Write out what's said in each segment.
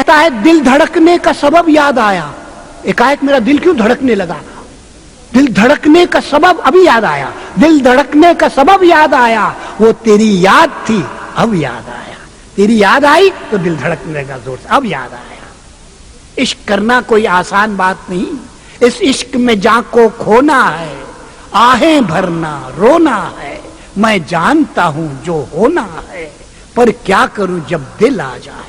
کہتا ہے دل دھڑکنے کا سبب یاد آیا، ایک میرا دل کیوں دھڑکنے لگا، دل دھڑکنے کا سبب ابھی یاد آیا، دل دھڑکنے کا سبب یاد آیا، وہ تیری یاد تھی اب یاد آیا، تیری یاد آئی تو دل دھڑکنے لگا زور سے، اب یاد آیا۔ عشق کرنا کوئی آسان بات نہیں، اس عشق میں جان کو کھونا ہے، آہیں بھرنا رونا ہے، میں جانتا ہوں جو ہونا ہے، پر کیا کروں جب دل آ جائے،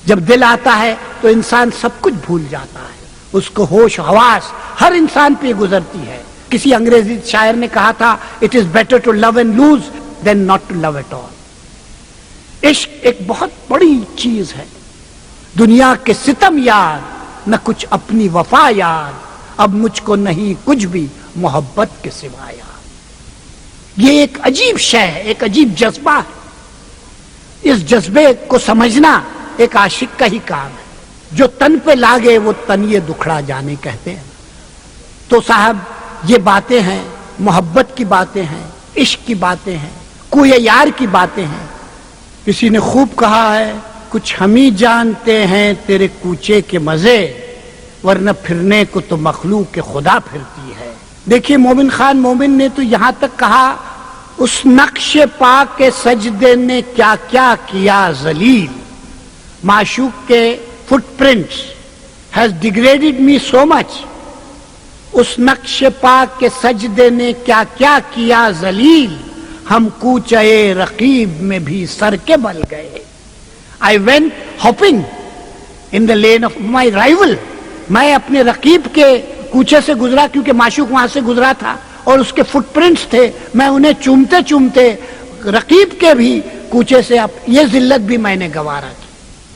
جب دل آتا ہے تو انسان سب کچھ بھول جاتا ہے، اس کو ہوش حواس ہر انسان پہ گزرتی ہے۔ کسی انگریزی شاعر نے کہا تھا it is better to love and lose than not to love at all. عشق ایک بہت بڑی چیز ہے، دنیا کے ستم یاد نہ کچھ اپنی وفا یاد، اب مجھ کو نہیں کچھ بھی محبت کے سوا یاد۔ یہ ایک عجیب شے ہے، ایک عجیب جذبہ ہے، اس جذبے کو سمجھنا ایک عاشق کا ہی کام ہے۔ جو تن پہ لاگے وہ تن یہ دکھڑا جانے کہتے ہیں۔ تو صاحب یہ باتیں ہیں، محبت کی باتیں ہیں، عشق کی باتیں ہیں، کوئے یار کی باتیں ہیں۔ کسی نے خوب کہا ہے کچھ ہم ہی جانتے ہیں تیرے کوچے کے مزے، ورنہ پھرنے کو تو مخلوق کے خدا پھرتی ہے۔ دیکھیے مومن خان مومن نے تو یہاں تک کہا اس نقش پاک کے سجدے نے کیا کیا کیا ذلیل، معشوق کے footprints has degraded me so much، اس نقش پاک کے سجدے نے کیا کیا کیا ذلیل، ہم کوچے رقیب میں بھی سر کے بل گئے۔ I went hopping in the lane of my rival، میں اپنے رقیب کے کوچے سے گزرا کیونکہ معشوق وہاں سے گزرا تھا اور اس کے فٹ پرنٹس تھے، میں انہیں چومتے چومتے رقیب کے بھی کوچے سے یہ ذلت بھی میں نے گوارا کی۔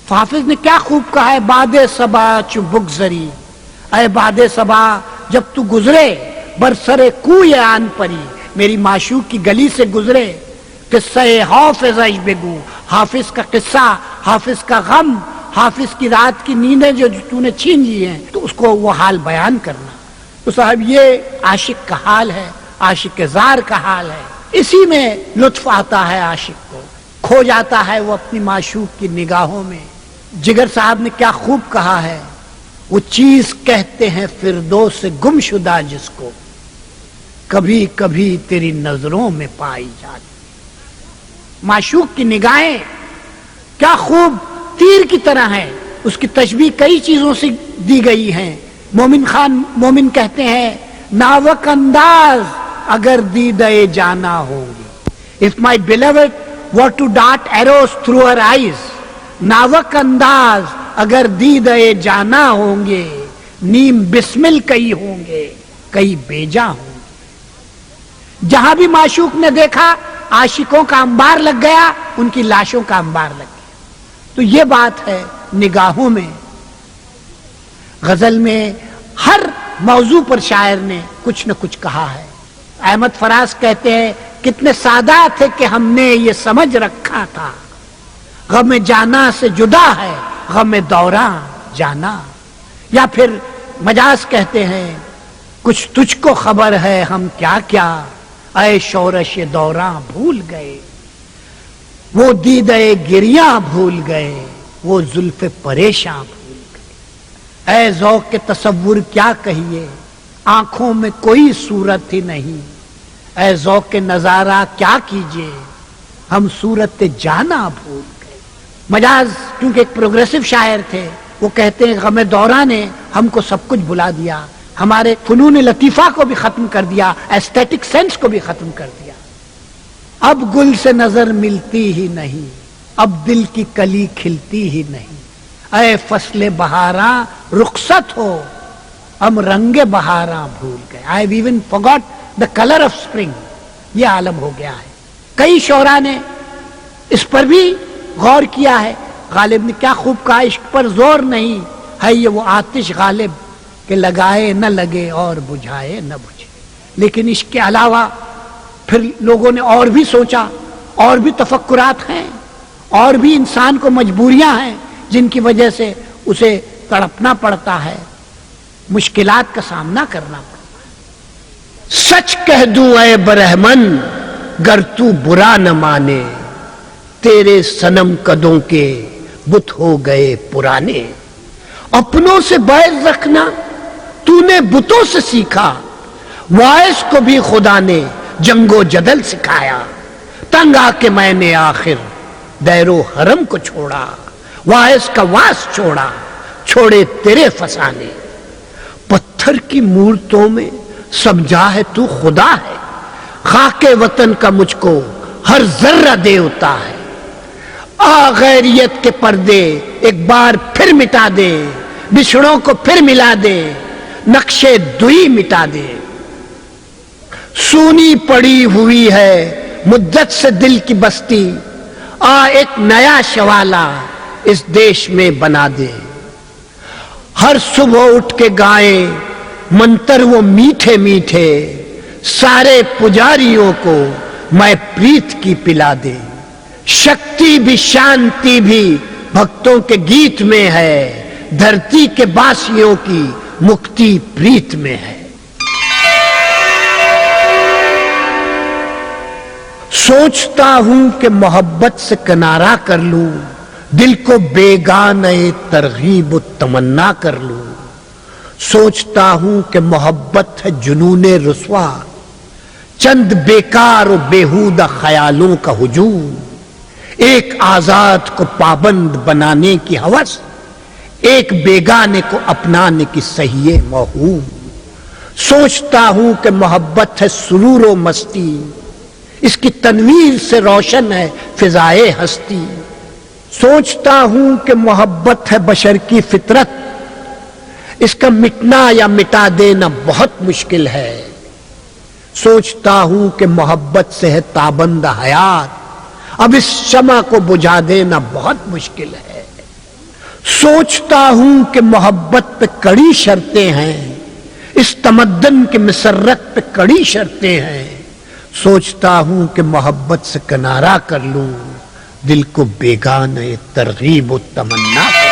حافظ نے کیا خوب کہا ہے، باد صبا چو بگذری، اے باد صبا جب تو گزرے برسر کوئے آن پری، میری معشوق کی گلی سے گزرے، قصہ حافظ اش بگو، حافظ کا قصہ، حافظ کا غم، حافظ کی رات کی نیندیں جو تو نے چھین لی ہیں، تو اس کو وہ حال بیان کرنا۔ تو صاحب یہ عاشق کا حال ہے، عاشق زار کا حال ہے، اسی میں لطف آتا ہے، عاشق کو کھو جاتا ہے وہ اپنی معشوق کی نگاہوں میں۔ جگر صاحب نے کیا خوب کہا ہے، وہ چیز کہتے ہیں فردوس گم شدہ جس کو، کبھی کبھی تیری نظروں میں پائی جاتی۔ معشوق کی نگاہیں کیا خوب تیر کی طرح ہیں، اس کی تشبیہ کئی چیزوں سے دی گئی ہیں۔ مومن خان مومن کہتے ہیں ناوک انداز اگر دیدے جانا ہوگی، if my beloved were to dart arrows through her eyes، ناوک انداز اگر دیدے جانا ہوں گے، نیم بسمل کئی ہوں گے، کئی بیجا ہوں گے۔ جہاں بھی معشوق نے دیکھا عاشقوں کا انبار لگ گیا، ان کی لاشوں کا انبار لگ گیا۔ تو یہ بات ہے نگاہوں میں۔ غزل میں ہر موضوع پر شاعر نے کچھ نہ کچھ کہا ہے۔ احمد فراز کہتے ہیں کتنے سادہ تھے کہ ہم نے یہ سمجھ رکھا تھا، غم جانا سے جدا ہے غم دوراں جانا۔ یا پھر مجاز کہتے ہیں کچھ تجھ کو خبر ہے ہم کیا کیا، اے شورش دوراں بھول گئے، وہ دیدے گریاں بھول گئے، وہ زلف پریشاں بھول گئے۔ اے ذوق کے تصور کیا کہیے، آنکھوں میں کوئی صورت ہی نہیں، اے ذوق کے نظارہ کیا کیجیے، ہم صورت جانا بھول گئے۔ مجاز کیونکہ ایک پروگریسو شاعر تھے، وہ کہتے ہیں غم دورہ نے ہم کو سب کچھ بلا دیا، ہمارے فنون لطیفہ کو بھی ختم کر دیا، ایسٹیٹک سینس کو بھی ختم کر دیا۔ اب گل سے نظر ملتی ہی نہیں، اب دل کی کلی کھلتی ہی نہیں، اے فصل بہاراں رخصت ہو، ہم رنگ بہاراں بھول گئے۔ I have even forgot the color of spring، یہ عالم ہو گیا ہے۔ کئی شعراء نے اس پر بھی غور کیا ہے۔ غالب نے کیا خوب کہا، عشق پر زور نہیں ہے یہ وہ آتش غالب کہ لگائے نہ لگے اور بجھائے نہ بجھے۔ لیکن عشق کے علاوہ پھر لوگوں نے اور بھی سوچا، اور بھی تفکرات ہیں، اور بھی انسان کو مجبوریاں ہیں جن کی وجہ سے اسے تڑپنا پڑتا ہے، مشکلات کا سامنا کرنا پڑتا ہے۔ سچ کہہ دوں اے برہمن گر تو برا نہ مانے، تیرے صنم قدوں کے بت ہو گئے پرانے. اپنوں سے بیر رکھنا تو نے بتوں سے سیکھا. وائس کو بھی خدا نے جنگ و جدل سکھایا. تنگ آ کے میں نے آخر دیر و حرم کو چھوڑا. وائس کا واس چھوڑا چھوڑے تیرے فسانے. پتھر کی مورتوں میں سمجھا ہے تو خدا ہے. خاک وطن کا مجھ کو ہر ذرہ دیوتا ہے. آ غیریت کے پردے ایک بار پھر مٹا دے. بچھڑوں کو پھر ملا دے. نقشے دوئی مٹا دے. سونی پڑی ہوئی ہے مدت سے دل کی بستی. آ ایک نیا شوالا اس دیش میں بنا دے. ہر صبح اٹھ کے گائیں منتر وہ میٹھے میٹھے. سارے پجاریوں کو میں پریت کی پلا دے. شکتی بھی شانتی بھی بھکتوں کے گیت میں ہے. دھرتی کے باسیوں کی مکتی پریت میں ہے. سوچتا ہوں کہ محبت سے کنارہ کر لوں. دل کو بیگانہ ترغیب و تمنا کر لوں. سوچتا ہوں کہ محبت ہے جنون رسوا. چند بیکار و بیہودہ خیالوں کا ہجوم. ایک آزاد کو پابند بنانے کی ہوس. ایک بیگانے کو اپنانے کی صحیح موہوم. سوچتا ہوں کہ محبت ہے سرور و مستی. اس کی تنویر سے روشن ہے فضائے ہستی. سوچتا ہوں کہ محبت ہے بشر کی فطرت. اس کا مٹنا یا مٹا دینا بہت مشکل ہے. سوچتا ہوں کہ محبت سے ہے تابند حیات. اب اس شمع کو بجھا دینا بہت مشکل ہے. سوچتا ہوں کہ محبت پہ کڑی شرطیں ہیں. اس تمدن کے مسرت پہ کڑی شرطیں ہیں. سوچتا ہوں کہ محبت سے کنارہ کر لوں. دل کو بیگانہ ترغیب و تمنا کر.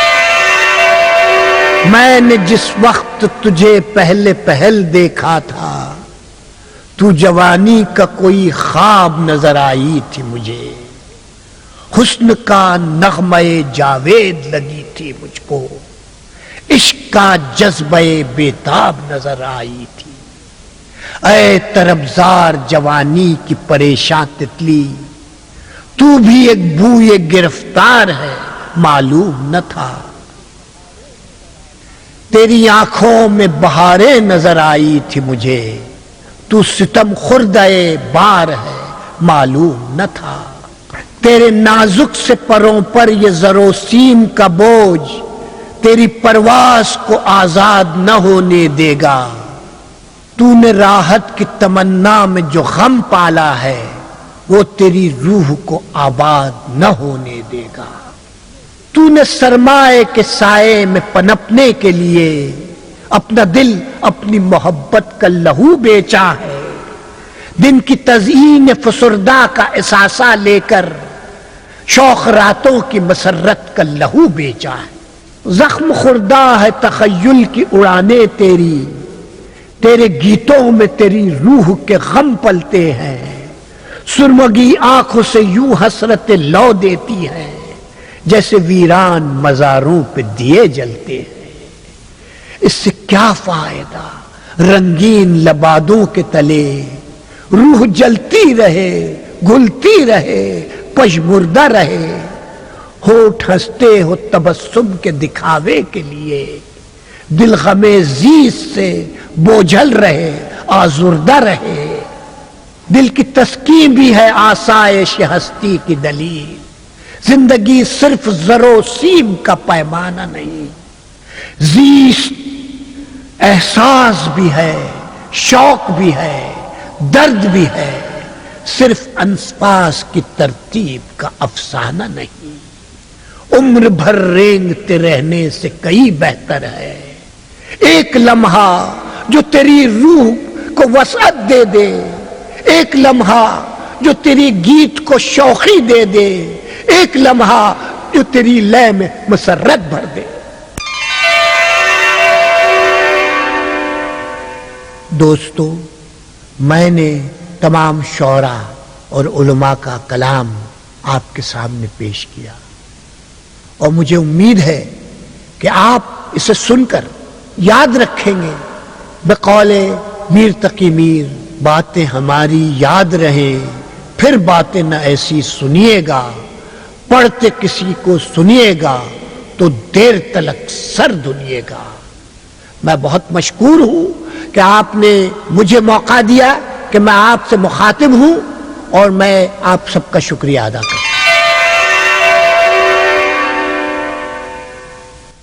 میں نے جس وقت تجھے پہلے پہل دیکھا تھا تو جوانی کا کوئی خواب نظر آئی تھی مجھے. حسن کا نغمہ جاوید لگی تھی مجھ کو. عشق کا جذبہ بےتاب نظر آئی تھی. اے طربزار جوانی کی پریشان تتلی. تو بھی ایک بوئے گرفتار ہے معلوم نہ تھا. تیری آنکھوں میں بہاریں نظر آئی تھی مجھے. تو ستم خوردہ بار ہے معلوم نہ تھا. تیرے نازک سے پروں پر یہ زر و سیم کا بوجھ تیری پرواز کو آزاد نہ ہونے دے گا. تو نے راحت کی تمنا میں جو غم پالا ہے وہ تیری روح کو آباد نہ ہونے دے گا. تو نے سرمائے کے سائے میں پنپنے کے لیے اپنا دل اپنی محبت کا لہو بیچا ہے. دن کی تزئین فسردہ کا احساسہ لے کر شوق راتوں کی مسرت کا لہو بیچا ہے. زخم خوردہ ہے تخیل کی اڑانے تیری. تیرے گیتوں میں تیری روح کے غم پلتے ہیں. سرمگی آنکھوں سے یوں حسرت لو دیتی ہے جیسے ویران مزاروں پہ دیے جلتے ہیں. اس سے کیا فائدہ رنگین لبادوں کے تلے روح جلتی رہے گلتی رہے پشمردہ رہے. ہونٹ ہنستے ہو تبسم کے دکھاوے کے لیے. دل غم زیز سے بوجھل رہے آزردہ رہے. دل کی تسکین بھی ہے آسائش ہستی کی دلیل. زندگی صرف زر و سیم کا پیمانہ نہیں. زیست احساس بھی ہے شوق بھی ہے درد بھی ہے. صرف انفاس کی ترتیب کا افسانہ نہیں. عمر بھر رینگتے رہنے سے کئی بہتر ہے ایک لمحہ جو تیری روح کو وسعت دے دے. ایک لمحہ جو تیری گیت کو شوخی دے دے. ایک لمحہ جو تیری لے میں مسرت بھر دے. دوستو، میں نے تمام شعراء اور علماء کا کلام آپ کے سامنے پیش کیا اور مجھے امید ہے کہ آپ اسے سن کر یاد رکھیں گے. بقول میر تقی میر باتیں ہماری یاد رہیں، پھر باتیں نہ ایسی سنیے گا، پڑھتے کسی کو سنیے گا تو دیر تلک سر دھنیے گا. میں بہت مشکور ہوں کہ آپ نے مجھے موقع دیا کہ میں آپ سے مخاطب ہوں، اور میں آپ سب کا شکریہ ادا کرتا ہوں.